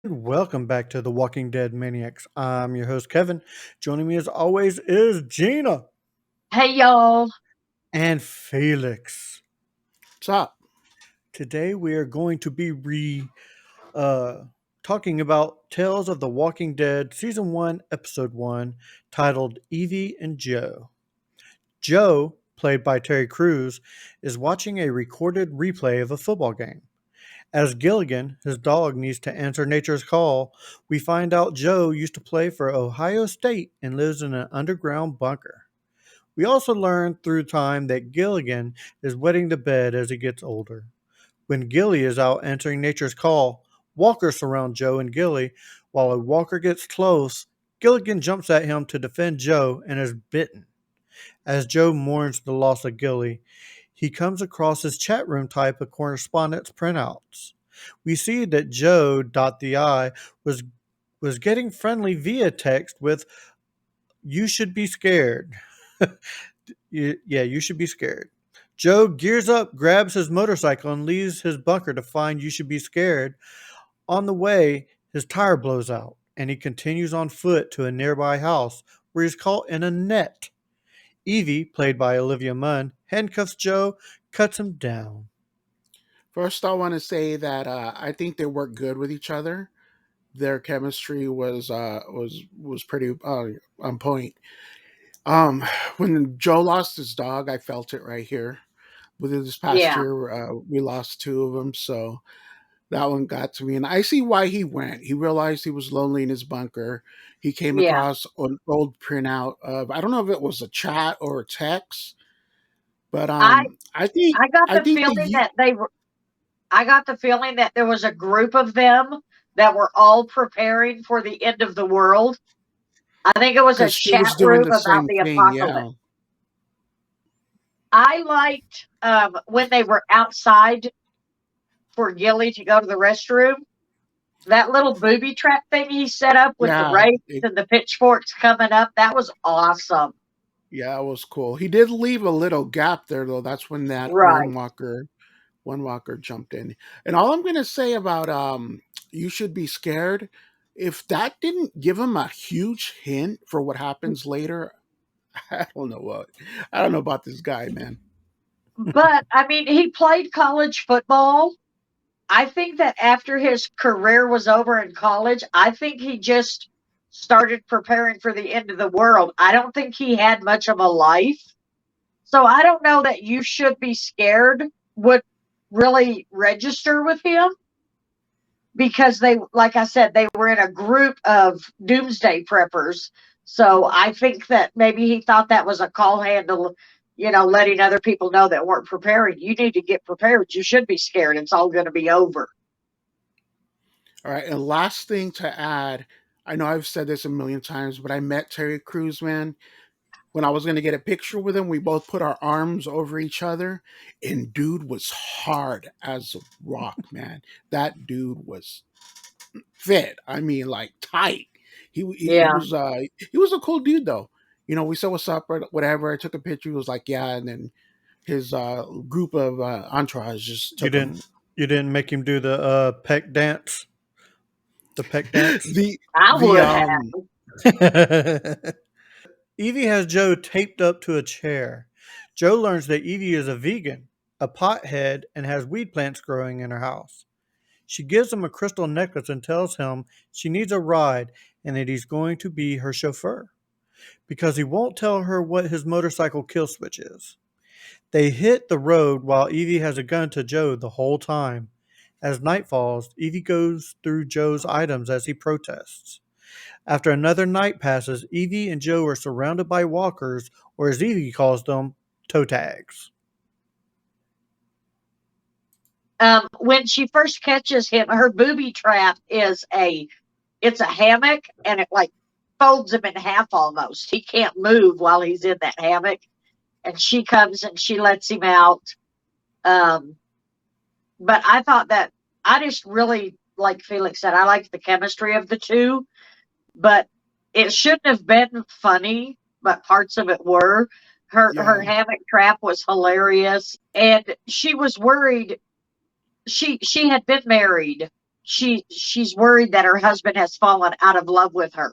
Welcome back to The Walking Dead Maniacs. I'm your host, Kevin. Joining me as always is Gina Hey y'all. and Felix. What's up? Today we are going to be uh, talking about Tales of the Walking Dead Season 1, Episode 1, titled Evie and Joe. Joe, played by Terry Crews, is watching a recorded replay of a football game. As Gilligan, his dog, needs to answer nature's call, we find out Joe used to play for Ohio State and lives in an underground bunker. We also learn through time that Gilligan is wetting the bed as he gets older. When Gilly is out answering nature's call, walkers surround Joe and Gilly. While a walker gets close, Gilligan jumps at him to defend Joe and is bitten. As Joe mourns the loss of Gilly, he comes across his chat room type of correspondence printouts. We see that Joe.the was getting friendly via text with "You should be scared." You should be scared. Joe gears up, grabs his motorcycle, and leaves his bunker to find You Should Be Scared. On the way, his tire blows out, and he continues on foot to a nearby house where he's caught in a net. Evie, played by Olivia Munn, handcuffs Joe, cuts him down. First, I want to say that I think they work good with each other. Their chemistry was pretty on point. When Joe lost his dog, I felt it right here. Within this past Yeah. year, we lost two of them, so that one got to me. And I see why he went. He realized he was lonely in his bunker. He came Yeah. across an old printout of, I don't know if it was a chat or a text, but I I think I got I the think feeling that they were I got the feeling that there was a group of them that were all preparing for the end of the world. I think it was a because she chat was doing room the about same the thing, apocalypse. yeah. I liked when they were outside for Gilly to go to the restroom. That little booby trap thing he set up with the Yeah, rakes and the pitchforks coming up, that was awesome. yeah, it was cool. He did leave a little gap there though. That's when that Right. one walker jumped in. And all I'm gonna say about You Should Be Scared, if that didn't give him a huge hint for what happens later, I don't know about this guy, man. But I mean, he played college football. I think that after his career was over in college, I think he just started preparing for the end of the world. I don't think he had much of a life. So I don't know that You Should Be Scared would really register with him because they, like I said, they were in a group of doomsday preppers. So I think that maybe he thought that was a call handle, letting other people know that weren't preparing. You need to get prepared. You should be scared. It's all going to be over. All right, and last thing to add, I know I've said this a million times, but I met Terry Crews, man. When I was going to get a picture with him, we both put our arms over each other, and dude was hard as a rock, man. That dude was fit. I mean, like tight. Yeah. He was a cool dude though. You know, we said what's up or whatever. I took a picture. He was like, yeah, and then his group of entourage just You took him. didn't you didn't make him do the peck dance? The peck dance? the I the would have. Evie has Joe taped up to a chair. Joe learns that Evie is a vegan, a pothead, and has weed plants growing in her house. She gives him a crystal necklace and tells him she needs a ride and that he's going to be her chauffeur because he won't tell her what his motorcycle kill switch is. They hit the road while Evie has a gun to Joe the whole time. As night falls, Evie goes through Joe's items as he protests. After another night passes, Evie and Joe are surrounded by walkers, or as Evie calls them, toe tags. When she first catches him, her booby trap it's a hammock and it like folds him in half almost. He can't move while he's in that hammock. And she comes and she lets him out. Um, but I thought that I just really, like Felix said, I liked the chemistry of the two, but it shouldn't have been funny, but parts of it were. Her Yeah, hammock trap was hilarious, and she was worried. She had been married she's worried that her husband has fallen out of love with her,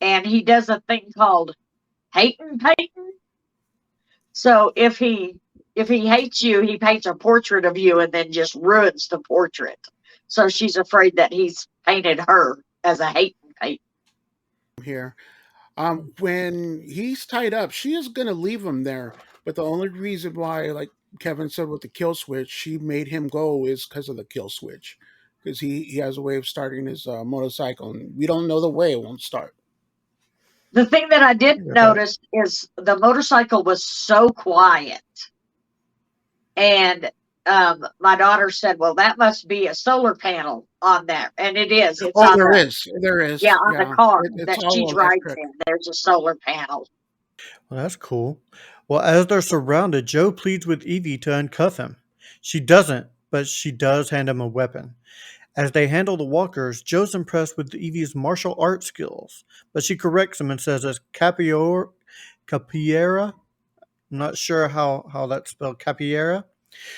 and he does a thing called hating painting. So if he hates you, he paints a portrait of you and then just ruins the portrait. So she's afraid that he's painted her as a hating paint. Here. When he's tied up, she is gonna leave him there. But the only reason why, like Kevin said with the kill switch, she made him go is because of the kill switch. Because he has a way of starting his motorcycle, and we don't know the way it won't start. The thing that I did Yeah, that. notice is the motorcycle was so quiet. And my daughter said, "Well, that must be a solar panel on there," and it is. It's Oh, on the there is, yeah on the yeah. car It's that she all drives electric. in. There's a solar panel. Well, that's cool. Well, as they're surrounded, Joe pleads with Evie to uncuff him. She doesn't, but she does hand him a weapon. As they handle the walkers, Joe's impressed with Evie's martial arts skills, but she corrects him and says it's capiera. I'm not sure how that's spelled. Capiera?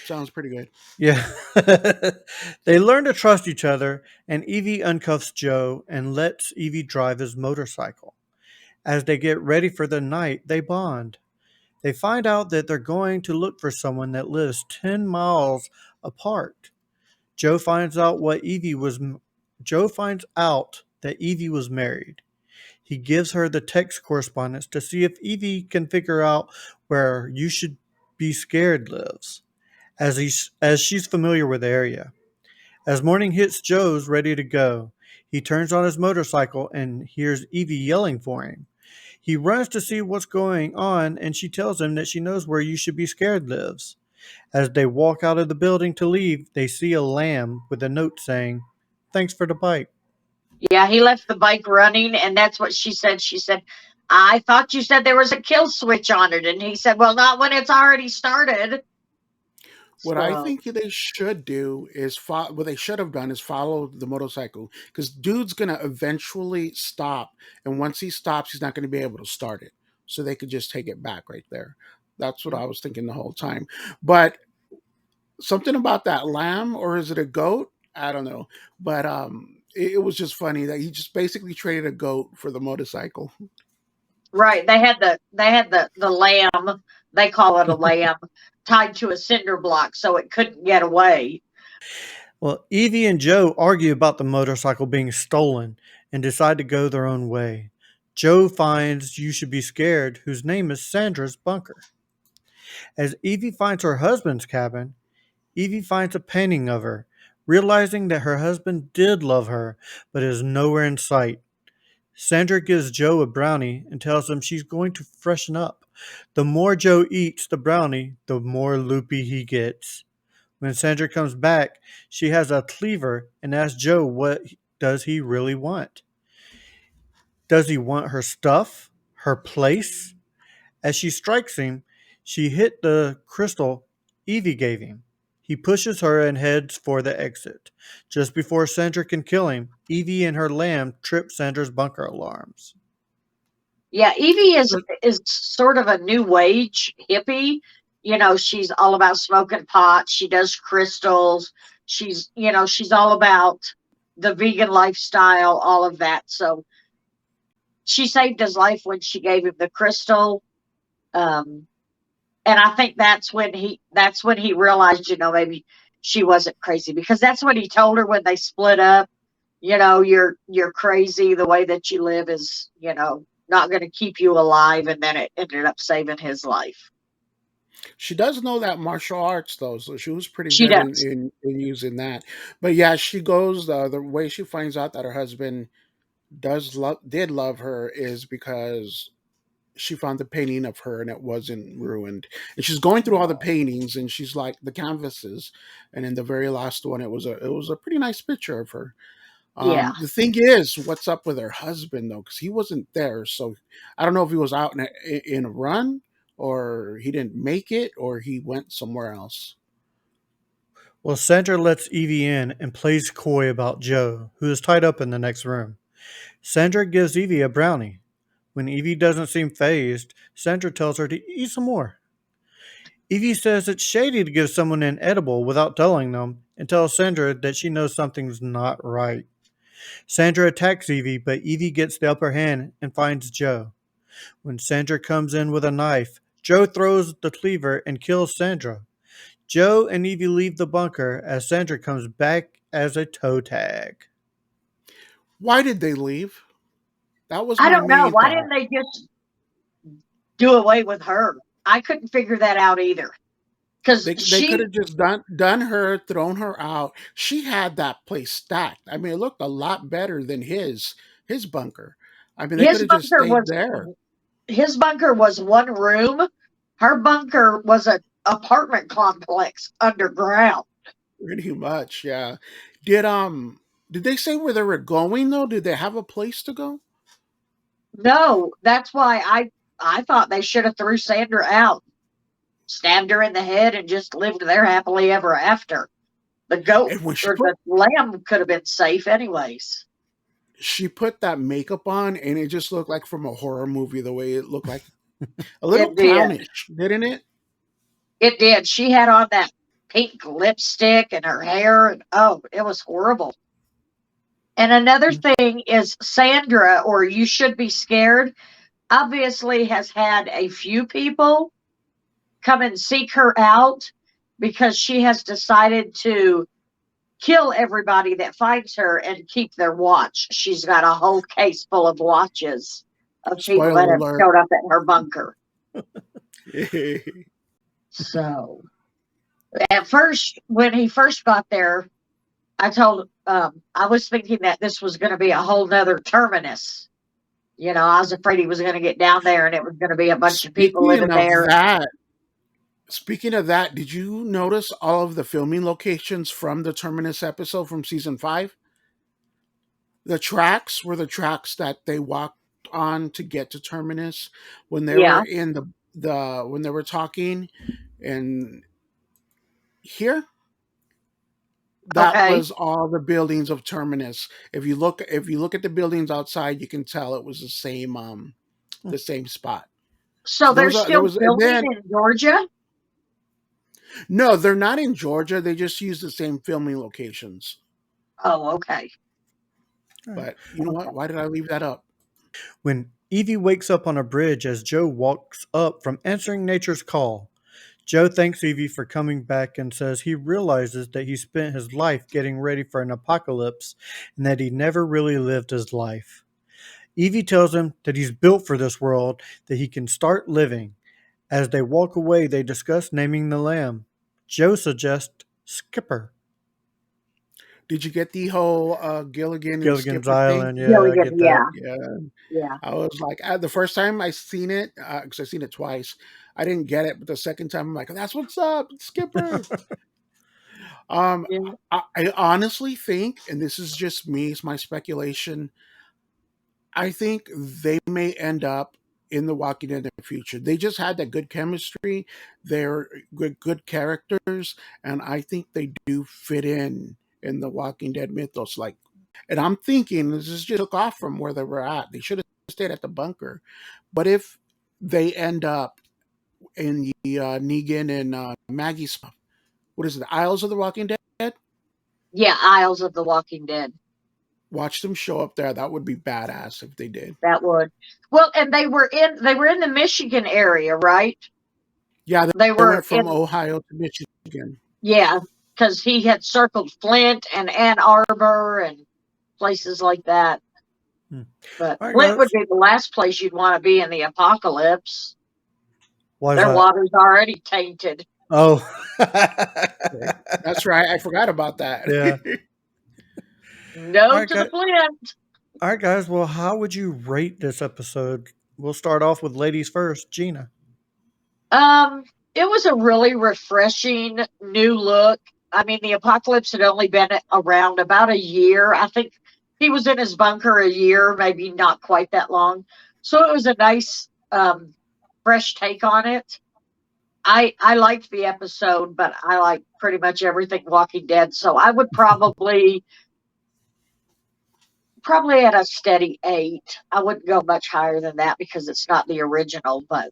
Sounds pretty good. Yeah. They learn to trust each other, and Evie uncuffs Joe and lets Evie drive his motorcycle. As they get ready for the night, they bond. They find out that they're going to look for someone that lives 10 miles apart. Joe finds out what Evie was Joe finds out that Evie was married. He gives her the text correspondence to see if Evie can figure out where You Should Be Scared lives, as she's familiar with the area. As morning hits, Joe's ready to go. He turns on his motorcycle and hears Evie yelling for him. He runs to see what's going on, and she tells him that she knows where You Should Be Scared lives. As they walk out of the building to leave, they see a lamb with a note saying, "Thanks for the bike." Yeah, he left the bike running, and that's what she said. She said, "I thought you said there was a kill switch on it," and he said, "Well, not when it's already started." What I So think they should do is what they should have done is follow the motorcycle because dude's gonna eventually stop, and once he stops, he's not gonna be able to start it. So they could just take it back right there. That's what I was thinking the whole time. But something about that lamb, or is it a goat? I don't know. But it was just funny that he just basically traded a goat for the motorcycle. right, they had the lamb. They call it a lamb tied to a cinder block so it couldn't get away. Well, Evie and Joe argue about the motorcycle being stolen and decide to go their own way. Joe finds You Should Be Scared, whose name is Sandra's bunker. As Evie finds her husband's cabin, Evie finds a painting of her, realizing that her husband did love her, but is nowhere in sight. Sandra gives Joe a brownie and tells him she's going to freshen up. The more Joe eats the brownie, the more loopy he gets. When Sandra comes back, she has a cleaver and asks Joe what does he really want. Does he want her stuff? Her place? As she strikes him, she hit the crystal Evie gave him. He pushes her and heads for the exit. Just before Sandra can kill him, Evie and her lamb trip Sandra's bunker alarms. Yeah, Evie is sort of a new wage hippie. She's all about smoking pot. She does crystals. She's all about the vegan lifestyle, all of that. So she saved his life when she gave him the crystal. Um, and I think that's when he realized, maybe she wasn't crazy, because that's what he told her when they split up. You're crazy. The way that you live is, not going to keep you alive. And then it ended up saving his life. She does know that martial arts though, so she was pretty She good does. in using that. But yeah, she goes the way she finds out that her husband did love her is because she found the painting of her and it wasn't ruined. And she's going through all the paintings and she's like the canvases, and in the very last one, it was a pretty nice picture of her. Yeah. The thing is, what's up with her husband though? Because he wasn't there, so I don't know if he was out in a run, or he didn't make it, or he went somewhere else. Well, Sandra lets Evie in and plays coy about Joe, who is tied up in the next room. Sandra gives Evie a brownie. When Evie doesn't seem phased, Sandra tells her to eat some more. Evie says it's shady to give someone an edible without telling them and tells Sandra that she knows something's not right. Sandra attacks Evie, but Evie gets the upper hand and finds Joe. When Sandra comes in with a knife, Joe throws the cleaver and kills Sandra. Joe and Evie leave the bunker as Sandra comes back as a toe tag. Why did they leave? That was I my don't know. main Why thought. didn't they just do away with her? I couldn't figure that out either. Because They could have just done her, thrown her out. She had that place stacked. I mean, it looked a lot better than his bunker. I mean, they could his have just bunker stayed was there. his bunker was one room. Her bunker was an apartment complex underground. Pretty much, yeah. Did did they say where they were going though? Did they have a place to go? No, that's why I thought they should have threw Sandra out, stabbed her in the head, and just lived there happily ever after. The goat And when or the lamb could have been safe anyways. she put that makeup on, and it just looked like from a horror movie. The way it looked like a little It did. clownish, didn't it? It did. She had on that pink lipstick and her hair, and oh, it was horrible. And another thing is Sandra, or You Should Be Scared, obviously has had a few people come and seek her out because she has decided to kill everybody that finds her and keep their watch. She's got a whole case full of watches of people that Spoiler have alert. showed up at her bunker. So at first, when he first got there, I was thinking that this was going to be a whole nother terminus. You know, I was afraid he was going to get down there and it was going to be a bunch of people living speaking of there. that, Speaking of that, did you notice all of the filming locations from the Terminus episode from season 5? The tracks were the tracks that they walked on to get to Terminus when they were Yeah. in the when they were talking, and here that Okay. was all the buildings of Terminus. If you look at the buildings outside, you can tell it was the same spot. So So they're there still was and filming then in Georgia? no, they're not in Georgia. They just use the same filming locations. Oh, okay. But you know what? Why did I leave that up? When Evie wakes up on a bridge as Joe walks up from answering nature's call, Joe thanks Evie for coming back and says he realizes that he spent his life getting ready for an apocalypse and that he never really lived his life. Evie tells him that he's built for this world, that he can start living. As they walk away, they discuss naming the lamb. Joe suggests Skipper. Did you get the whole Gilligan and Gilligan's Skipper thing? Island, yeah, I Gilligan, get that. yeah. Yeah, Yeah. I was like, the first time I seen it, because I seen it twice, I didn't get it, but the second time I'm like, that's what's up, Skipper. Um, Yeah. I honestly think, and this is just me, it's my speculation. I think they may end up in the Walking Dead in the future. They just had that good chemistry. They're good characters, and I think they do fit in the Walking Dead mythos. Like, and I'm thinking this is just took off from where they were at. They should have stayed at the bunker. But if they end up in the Negan and Maggie stuff, what is it? Isles of the Walking Dead? Yeah, Isles of the Walking Dead. Watch them show up there. That would be badass if they did. That would. Well, and they were in the Michigan area, right? Yeah, They they were went from in Ohio to Michigan. Yeah, because he had circled Flint and Ann Arbor and places like that. Hmm. But All right, Flint would guys. be the last place you'd want to be in the apocalypse. Why is Their that? water's already tainted. Oh. Okay. That's right. I forgot about that. Yeah. All No right, to the guys. Flint. All right, guys. Well, how would you rate this episode? We'll start off with ladies first. Gina. Um, it was a really refreshing new look. I mean, the apocalypse had only been around about a year. I think he was in his bunker a year, maybe not quite that long. So it was a nice, fresh take on it. I liked the episode, but I like pretty much everything Walking Dead. So I would probably at a steady 8. I wouldn't go much higher than that because it's not the original, but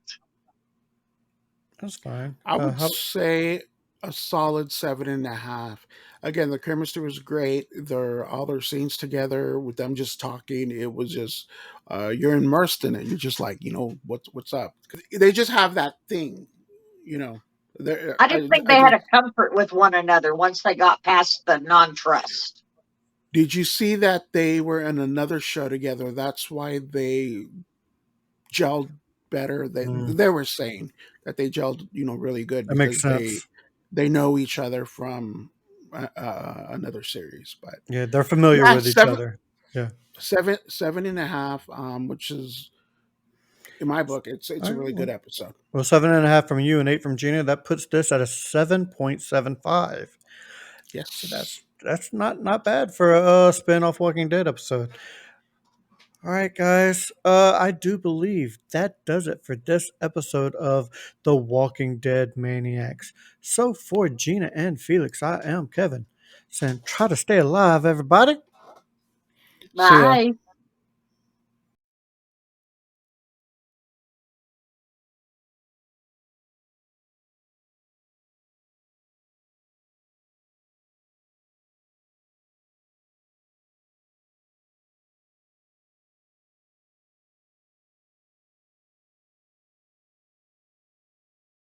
That's fine. I would How say a solid 7.5. Again, the chemistry was great. All their scenes together with them just talking, it was just you're immersed in it. You're just like, what's up? They just have that thing, you know. I just think I they had just a comfort with one another once they got past the non-trust. Did you see that they were in another show together? That's why they gelled better. mm, They were saying that they gelled, really good that makes because sense. they know each other from another series. But Yeah, they're familiar yeah, with each other. Yeah. 7.5, which is in my book, it's All a right. really good episode. Well, 7.5 from you and 8 from Gina. That puts this at a 7.75. So Yes. that's not bad for a spin-off Walking Dead episode. All right, guys. I do believe that does it for this episode of The Walking Dead Maniacs. So for Gina and Felix, I am Kevin. Saying try to stay alive, everybody. See ya. Bye.